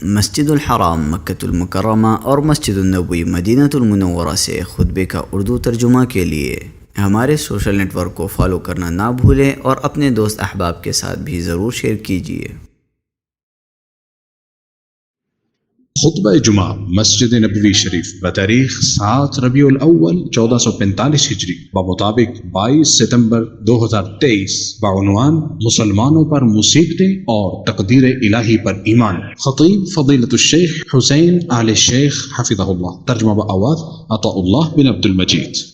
مسجد الحرام مکۃ المکرمہ اور مسجد النبوی مدینہ المنورہ سے خطبے کا اردو ترجمہ کے لیے ہمارے سوشل نیٹ ورک کو فالو کرنا نہ بھولیں اور اپنے دوست احباب کے ساتھ بھی ضرور شیئر کیجیے۔ خطبہ جمعہ مسجد نبوی شریف بتاریخ 7 ربیع الاول 1445 ہجری بمطابق 22 ستمبر 2023 بعنوان مسلمانوں پر مصیبتیں اور تقدیر الہی پر ایمان۔ خطیب فضیلت الشیخ حسین آل شیخ حفظہ اللہ، ترجمہ بآواز عطاء اللہ بن عبد المجید۔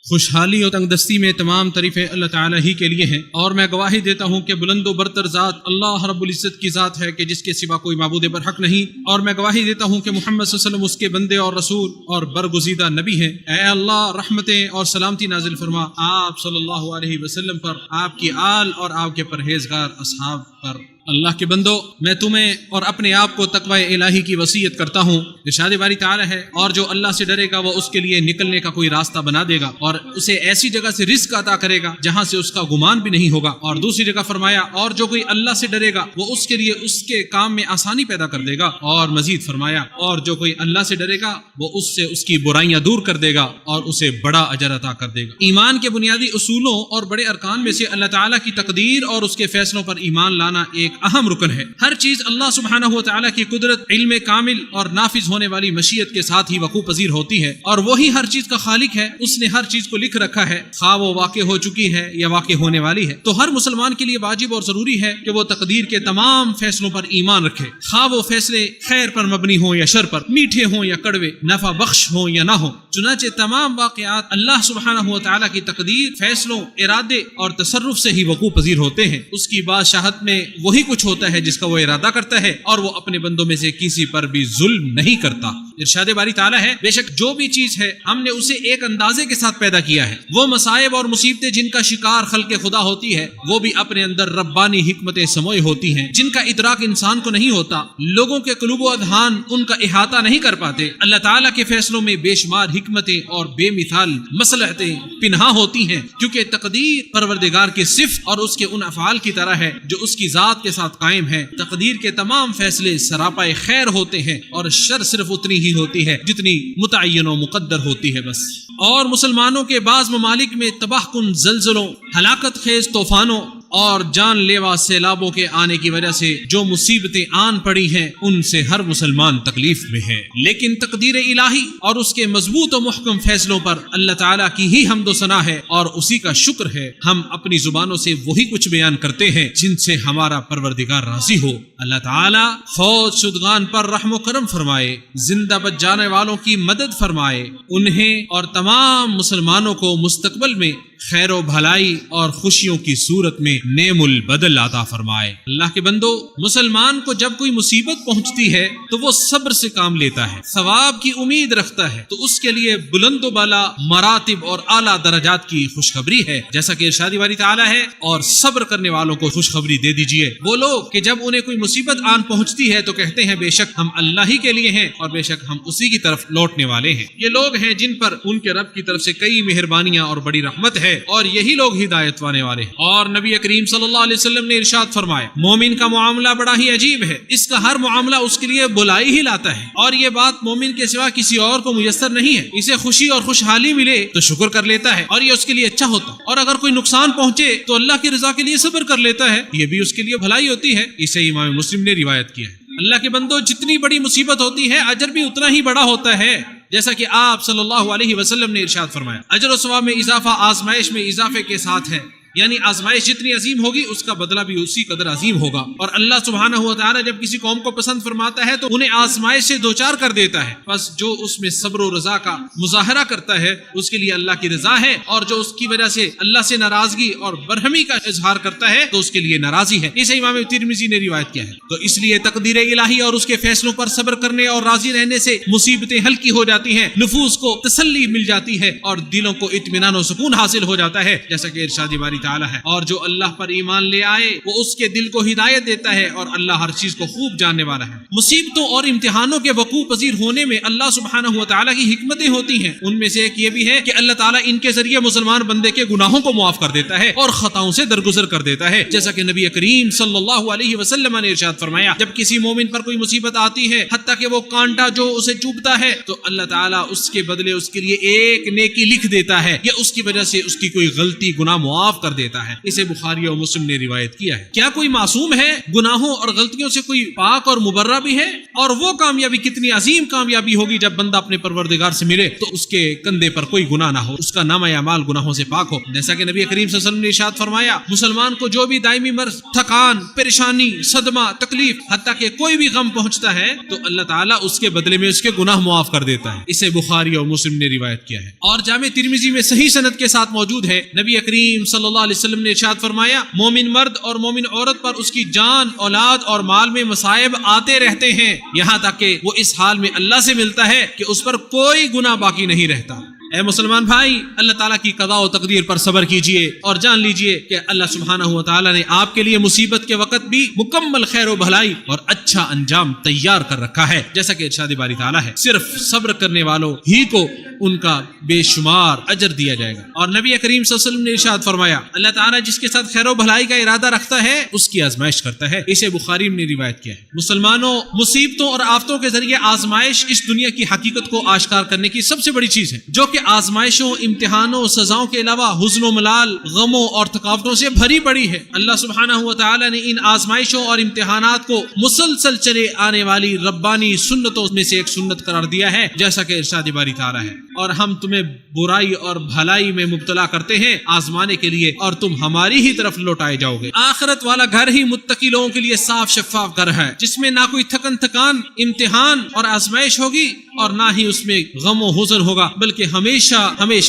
خوشحالی اور تنگ دستی میں تمام تعریفیں اللہ تعالیٰ ہی کے لیے ہیں، اور میں گواہی دیتا ہوں کہ بلند و برتر ذات اللہ رب العزت کی ذات ہے کہ جس کے سوا کوئی معبود برحق نہیں، اور میں گواہی دیتا ہوں کہ محمد صلی اللہ علیہ وسلم اس کے بندے اور رسول اور برگزیدہ نبی ہیں۔ اے اللہ رحمتیں اور سلامتی نازل فرما آپ صلی اللہ علیہ وسلم پر، آپ کی آل اور آپ کے پرہیزگار اصحاب پر۔ اللہ کے بندو، میں تمہیں اور اپنے آپ کو تقوی الہی کی وصیت کرتا ہوں۔ ارشاد باری تعالی ہے، اور جو اللہ سے ڈرے گا وہ اس کے لیے نکلنے کا کوئی راستہ بنا دے گا اور اسے ایسی جگہ سے رزق عطا کرے گا جہاں سے اس کا گمان بھی نہیں ہوگا۔ اور دوسری جگہ فرمایا، اور جو کوئی اللہ سے ڈرے گا وہ اس کے لیے اس کے کام میں آسانی پیدا کر دے گا۔ اور مزید فرمایا، اور جو کوئی اللہ سے ڈرے گا وہ اس سے اس کی برائیاں دور کر دے گا اور اسے بڑا اجر عطا کر دے گا۔ ایمان کے بنیادی اصولوں اور بڑے ارکان میں سے اللہ تعالیٰ کی تقدیر اور اس کے فیصلوں پر ایمان لانا ایک اہم رکن ہے۔ ہر چیز اللہ سبحانہ و تعالیٰ کی قدرت، علم کامل اور نافذ ہونے والی مشیت کے ساتھ ہی وقوع پذیر ہوتی ہے، اور وہی ہر چیز کا خالق ہے۔ اس نے ہر چیز کو لکھ رکھا ہے، خواہ وہ واقع ہو چکی ہے یا واقع ہونے والی ہے۔ تو ہر مسلمان کے لیے واجب اور ضروری ہے کہ وہ تقدیر کے تمام فیصلوں پر ایمان رکھے، خواہ وہ فیصلے خیر پر مبنی ہوں یا شر پر، میٹھے ہوں یا کڑوے، نفع بخش ہوں یا نہ ہوں۔ چنانچہ تمام واقعات اللہ سبحانہ و تعالیٰ کی تقدیر، فیصلوں، ارادے اور تصرف سے ہی وقوع پذیر ہوتے ہیں۔ اس کی بادشاہت میں وہی کچھ ہوتا ہے جس کا وہ ارادہ کرتا ہے، اور وہ اپنے بندوں میں سے کسی پر بھی ظلم نہیں کرتا۔ ارشاد باری تعالیٰ ہے، بے شک جو بھی چیز ہے ہم نے اسے ایک اندازے کے ساتھ پیدا کیا ہے۔ وہ مصائب اور مصیبتیں جن کا شکار خلق خدا ہوتی ہے وہ بھی اپنے اندر ربانی حکمتیں سموئے ہوتی ہیں جن کا ادراک انسان کو نہیں ہوتا۔ لوگوں کے قلوب و اذہان ان کا احاطہ نہیں کر پاتے۔ اللہ تعالیٰ کے فیصلوں میں بے شمار حکمتیں اور بے مثال مصلحتیں پنہاں ہوتی ہیں، کیونکہ تقدیر پروردگار کی صفت اور اس کے ان افعال کی طرح ہے جو اس کی ذات کے ساتھ قائم ہے۔ تقدیر کے تمام فیصلے سراپائے خیر ہوتے ہیں، اور شر صرف اتنی ہی ہوتی ہے جتنی متعین و مقدر ہوتی ہے بس۔ اور مسلمانوں کے بعض ممالک میں تباہ کن زلزلوں، ہلاکت خیز طوفانوں اور جان لیوا سیلابوں کے آنے کی وجہ سے جو مصیبتیں آن پڑی ہیں ان سے ہر مسلمان تکلیف میں ہے، لیکن تقدیر الہی اور اس کے مضبوط و محکم فیصلوں پر اللہ تعالیٰ کی ہی حمد و ثنا ہے اور اسی کا شکر ہے۔ ہم اپنی زبانوں سے وہی کچھ بیان کرتے ہیں جن سے ہمارا پروردگار راضی ہو۔ اللہ تعالیٰ فوت شدگان پر رحم و کرم فرمائے، زندہ بچ جانے والوں کی مدد فرمائے، انہیں اور تمام مسلمانوں کو مستقبل میں خیر و بھلائی اور خوشیوں کی صورت میں نعم البدل عطا فرمائے۔ اللہ کے بندو، مسلمان کو جب کوئی مصیبت پہنچتی ہے تو وہ صبر سے کام لیتا ہے، ثواب کی امید رکھتا ہے، تو اس کے لیے بلند و بالا مراتب اور اعلیٰ درجات کی خوشخبری ہے، جیسا کہ ارشاد باری تعالیٰ ہے، اور صبر کرنے والوں کو خوشخبری دے دیجئے۔ وہ لوگ کہ جب انہیں کوئی مصیبت آن پہنچتی ہے تو کہتے ہیں بے شک ہم اللہ ہی کے لیے ہیں اور بے شک ہم اسی کی طرف لوٹنے والے ہیں۔ یہ لوگ ہیں جن پر ان کے رب کی طرف سے کئی مہربانیاں اور بڑی رحمت ہے، اور یہی لوگ ہدایت پانے والے ہیں۔ اور نبی کریم صلی اللہ علیہ وسلم نے ارشاد فرمایا، مومن کا معاملہ بڑا ہی عجیب ہے، اس کا ہر معاملہ اس کے لیے بلائی ہی لاتا ہے، اور یہ بات مومن کے سوا کسی اور کو میسر نہیں ہے۔ اسے خوشی اور خوشحالی ملے تو شکر کر لیتا ہے اور یہ اس کے لیے اچھا ہوتا ہے، اور اگر کوئی نقصان پہنچے تو اللہ کی رضا کے لیے صبر کر لیتا ہے، یہ بھی اس کے لیے بھلائی ہوتی ہے۔ اسے امام مسلم نے روایت کیا ہے۔ اللہ کے بندو، جتنی بڑی مصیبت ہوتی ہے اجر بھی اتنا ہی بڑا ہوتا ہے، جیسا کہ آپ صلی اللہ علیہ وسلم نے ارشاد فرمایا، اجر و ثواب میں اضافہ آزمائش میں اضافے کے ساتھ ہے، یعنی آزمائش جتنی عظیم ہوگی اس کا بدلہ بھی اسی قدر عظیم ہوگا۔ اور اللہ سبحانہ و تعالی جب کسی قوم کو پسند فرماتا ہے تو انہیں آزمائش سے دوچار کر دیتا ہے، بس جو اس میں صبر و رضا کا مظاہرہ کرتا ہے اس کے لیے اللہ کی رضا ہے، اور جو اس کی وجہ سے اللہ سے ناراضگی اور برہمی کا اظہار کرتا ہے تو اس کے لیے ناراضی ہے۔ اسے امام ترمذی نے روایت کیا ہے۔ تو اس لیے تقدیر الہی اور اس کے فیصلوں پر صبر کرنے اور راضی رہنے سے مصیبتیں ہلکی ہو جاتی ہیں، نفوس کو تسلی مل جاتی ہے اور دلوں کو اطمینان و سکون حاصل ہو جاتا ہے، جیسا کہ ارشاد باری تعالی ہے، اور جو اللہ پر ایمان لے آئے وہ اس کے دل کو ہدایت دیتا ہے، اور اللہ ہر چیز کو خوب جاننے والا ہے۔ مصیبتوں اور امتحانوں کے وقوع پذیر ہونے میں اللہ سبحانہ و تعالی کی حکمتیں ہوتی ہیں، ان میں سے ایک یہ بھی ہے کہ اللہ تعالیٰ ان کے ذریعے مسلمان بندے کے گناہوں کو معاف کر دیتا ہے اور خطاؤں سے درگزر کر دیتا ہے، جیسا کہ نبی کریم صلی اللہ علیہ وسلم نے ارشاد فرمایا، جب کسی مومن پر کوئی مصیبت آتی ہے حتیٰ کہ وہ کانٹا جو اسے چبھتا ہے تو اللہ تعالیٰ اس کے بدلے اس کے لیے ایک نیکی لکھ دیتا ہے یا اس کی وجہ سے اس کی کوئی غلطی گناہ معاف کر دیتا ہے۔ اسے بخاری اور مسلم نے روایت کیا ہے۔ کیا کوئی معصوم ہے؟ گناہوں اور غلطیوں سے کوئی پاک اور مبرہ بھی ہے؟ اور وہ کامیابی کتنی عظیم کامیابی ہوگی جب بندہ اپنے پروردگار سے ملے تو اس کے کندھے پر کوئی گناہ نہ ہو، اس کا نامہ اعمال گناہوں سے پاک ہو، جیسا کہ نبی کریم صلی اللہ علیہ وسلم نے ارشاد فرمایا، مسلمان کو جو بھی دائمی مرض، تھکان، پریشانی، صدمہ، تکلیف، حتیٰ کہ کوئی بھی غم پہنچتا ہے تو اللہ تعالیٰ اس کے بدلے میں اس کے گناہ معاف کر دیتا ہے۔ اسے بخاری اور مسلم نے روایت کیا ہے، اور جامع ترمذی میں صحیح سند کے ساتھ موجود ہے۔ نبی کریم صلی اللہ علیہ وسلم نے ارشاد فرمایا، مومن مرد اور مومن عورت پر اس کی جان، اولاد اور مال میں مصائب آتے رہتے ہیں، یہاں تک کہ وہ اس حال میں اللہ سے ملتا ہے کہ اس پر کوئی گناہ باقی نہیں رہتا۔ اے مسلمان بھائی، اللہ تعالیٰ کی قضاء و تقدیر پر صبر کیجئے اور جان لیجئے کہ اللہ سبحانہ و تعالیٰ نے آپ کے لیے مصیبت کے وقت بھی مکمل خیر و بھلائی اور اچھا انجام تیار کر رکھا ہے، جیسا کہ ارشاد باری تعالیٰ ہے، صرف صبر کرنے والوں ہی کو ان کا بے شمار اجر دیا جائے گا۔ اور نبی کریم صلی اللہ علیہ وسلم نے ارشاد فرمایا، اللہ تعالیٰ جس کے ساتھ خیر و بھلائی کا ارادہ رکھتا ہے اس کی آزمائش کرتا ہے، اسے بخاری نے روایت کیا ہے۔ مسلمانوں، مصیبتوں اور آفتوں کے ذریعے آزمائش اس دنیا کی حقیقت کو آشکار کرنے کی سب سے بڑی چیز ہے، جو کہ آزمائشوں، امتحانوں، سزاؤں کے علاوہ حزن و ملال، غموں اور تھکاوٹوں سے بھری پڑی ہے۔ اللہ سبحانہ و تعالی نے ان آزمائشوں اور امتحانات کو مسلسل چلے آنے والی ربانی سنتوں میں سے ایک سنت قرار دیا ہے، جیسا کہ ارشاد باری تعالی ہے، اور ہم تمہیں برائی اور بھلائی میں مبتلا کرتے ہیں آزمانے کے لیے، اور تم ہماری ہی طرف لوٹائے جاؤ گے۔ آخرت والا گھر ہی متقی لوگوں کے لیے صاف شفاف گھر ہے، جس میں نہ کوئی تھکان، امتحان اور آزمائش ہوگی، اور نہ ہی اس میں غم و حزن ہوگا، بلکہ ہمیشہ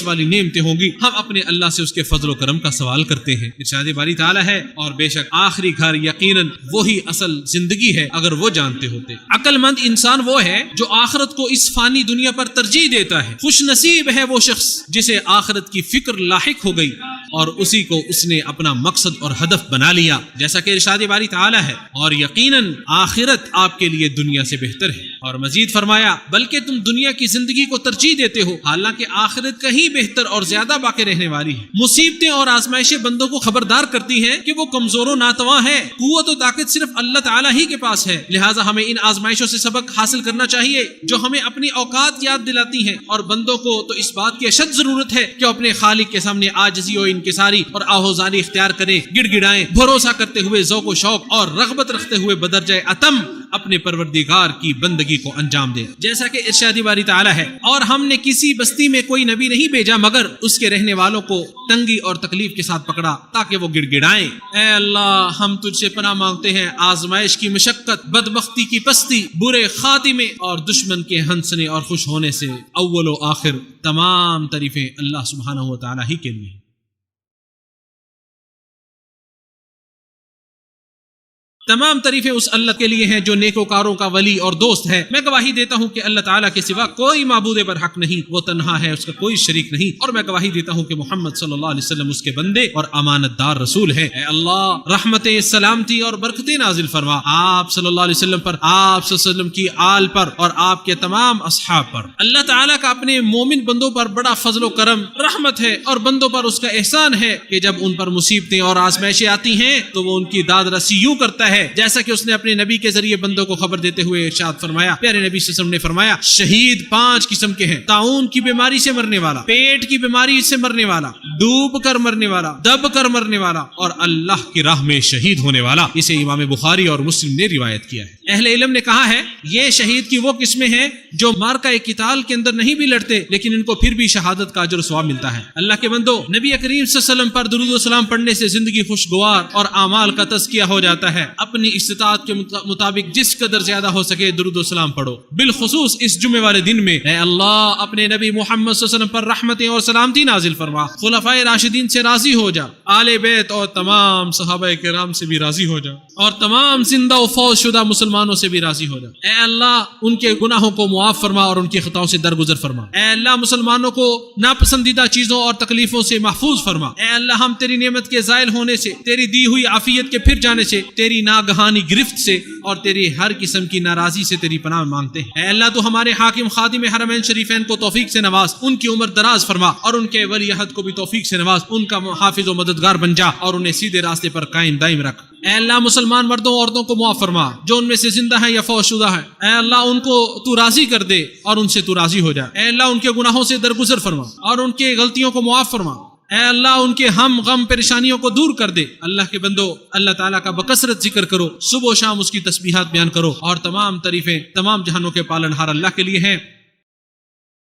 والی نعمتیں ہوں گی۔ ہم اپنے اللہ سے اس کے فضل و کرم کا سوال کرتے ہیں۔ ارشاد باری تعالی ہے، اور بے شک آخری گھر یقیناً وہی اصل زندگی ہے اگر وہ جانتے ہوتے۔ عقل مند انسان وہ ہے جو آخرت کو اس فانی دنیا پر ترجیح دیتا ہے۔ خوش نصیب ہے وہ شخص جسے آخرت کی فکر لاحق ہو گئی اور اسی کو اس نے اپنا مقصد اور ہدف بنا لیا، جیسا کہ ارشاد باری تعالی ہے، اور یقیناً آخرت آپ کے لیے دنیا سے بہتر ہے۔ اور مزید فرمایا، بلکہ تم دنیا کی زندگی کو ترجیح دیتے ہو، حالانکہ آخرت کہیں بہتر اور زیادہ باقی رہنے والی ہے۔ مصیبتیں اور آزمائشیں بندوں کو خبردار کرتی ہیں کہ وہ کمزور و ناتواں ہے، قوت و طاقت صرف اللہ تعالیٰ ہی کے پاس ہے، لہٰذا ہمیں ان آزمائشوں سے سبق حاصل کرنا چاہیے جو ہمیں اپنی اوقات یاد دلاتی ہیں، اور بندوں کو تو اس بات کی اشد ضرورت ہے کہ اپنے خالق کے سامنے عاجزی و انکساری اور آہوزاری اختیار کریں، گڑ گڑائیں، بھروسہ کرتے ہوئے ذوق و شوق اور رغبت رکھتے ہوئے بدرجہ اتم اپنے پروردگار کی بندگی کو انجام دے، جیسا کہ ارشاد باری تعالی ہے، اور ہم نے کسی بستی میں کوئی نبی نہیں بھیجا مگر اس کے رہنے والوں کو تنگی اور تکلیف کے ساتھ پکڑا تاکہ وہ گڑ گڑائیں۔ اے اللہ، ہم تجھ سے پناہ مانگتے ہیں آزمائش کی مشقت، بدبختی کی پستی، برے خاتمے اور دشمن کے ہنسنے اور خوش ہونے سے۔ اول و آخر تمام تعریفیں اللہ سبحانہ و تعالی ہی کے لیے۔ تمام تعریفیں اس اللہ کے لیے ہیں جو نیکوکاروں کا ولی اور دوست ہے۔ میں گواہی دیتا ہوں کہ اللہ تعالیٰ کے سوا کوئی معبود برحق نہیں، وہ تنہا ہے، اس کا کوئی شریک نہیں، اور میں گواہی دیتا ہوں کہ محمد صلی اللہ علیہ وسلم اس کے بندے اور امانت دار رسول ہے۔ اے اللہ، رحمتیں، سلامتی اور برکتیں نازل فرما آپ صلی اللہ علیہ وسلم پر، آپ صلی اللہ علیہ وسلم کی آل پر اور آپ کے تمام اصحاب پر۔ اللہ تعالیٰ کا اپنے مومن بندوں پر بڑا فضل و کرم، رحمت ہے، اور بندوں پر اس کا احسان ہے کہ جب ان پر مصیبتیں اور آزمائشیں آتی ہیں تو وہ ان کی داد رسی یوں کرتا ہے جیسا کہ اس نے اپنے نبی کے ذریعے بندوں کو خبر دیتے ہوئے ارشاد فرمایا۔ پیارے نبی صلی اللہ علیہ وسلم نے فرمایا، شہید 5 قسم کے ہیں: طاعون کی بیماری سے مرنے والا، پیٹ کی بیماری سے مرنے والا، ڈوب کر مرنے والا، دب کر مرنے والا، اور اللہ کی راہ میں شہید ہونے والا۔ اسے امام بخاری اور مسلم نے روایت کیا ہے۔ اہل علم نے کہا ہے یہ شہید کی وہ قسمیں ہیں جو مارکہ قتال کے اندر نہیں بھی لڑتے لیکن ان کو پھر بھی شہادت کا اجر و ثواب ملتا ہے۔ اللہ کے بندو، نبی کریم صلی اللہ علیہ وسلم پر درود و سلام پڑھنے سے زندگی خوشگوار اور اعمال کا تزکیہ ہو جاتا ہے۔ اپنی استطاعت کے مطابق جس قدر زیادہ ہو سکے درود و سلام پڑھو، بالخصوص اس جمعے والے دن میں۔ اے اللہ، اپنے نبی محمد صلی اللہ علیہ وسلم پر رحمتیں اور سلامتی نازل فرما، خلفائے راشدین سے راضی ہو جا، آل بیت اور تمام صحابہ کرام سے بھی راضی ہو جا، اور تمام زندہ و فوت شدہ مسلمان مسلمانوں سے بھی راضی ہو جا۔ اے اللہ ان کے گناہوں کو معاف فرما اور ان کی خطاؤں سے درگزر فرما۔ اے اللہ مسلمانوں کو ناپسندیدہ چیزوں اور تکلیفوں سے محفوظ فرما۔ اے اللہ ہم تیری نعمت کے زائل ہونے سے، تیری دی ہوئی عافیت کے پھر جانے سے، تیری ناگہانی گرفت سے اور تیری ہر قسم کی ناراضی سے تیری پناہ مانگتے ہیں۔ اے اللہ تو ہمارے حاکم خادم حرمین شریفین کو توفیق سے نواز، ان کی عمر دراز فرما اور ان کے ولی عہد کو بھی توفیق سے نواز، ان کا حافظ و مددگار بن جا اور انہیں سیدھے راستے پر قائم دائم رکھ۔ اے اللہ مسلمان مردوں عورتوں کو معاف فرما جو ان میں سے زندہ ہیں یا فوت شدہ ہیں۔ اے اللہ ان کو تو راضی کر دے اور ان سے تو راضی ہو جا۔ اے اللہ ان کے گناہوں سے درگزر فرما اور ان کے غلطیوں کو معاف فرما۔ اے اللہ ان کے ہم غم پریشانیوں کو دور کر دے۔ اللہ کے بندو اللہ تعالیٰ کا بکثرت ذکر کرو، صبح و شام اس کی تسبیحات بیان کرو، اور تمام تعریفیں تمام جہانوں کے پالن ہار اللہ کے لیے ہیں۔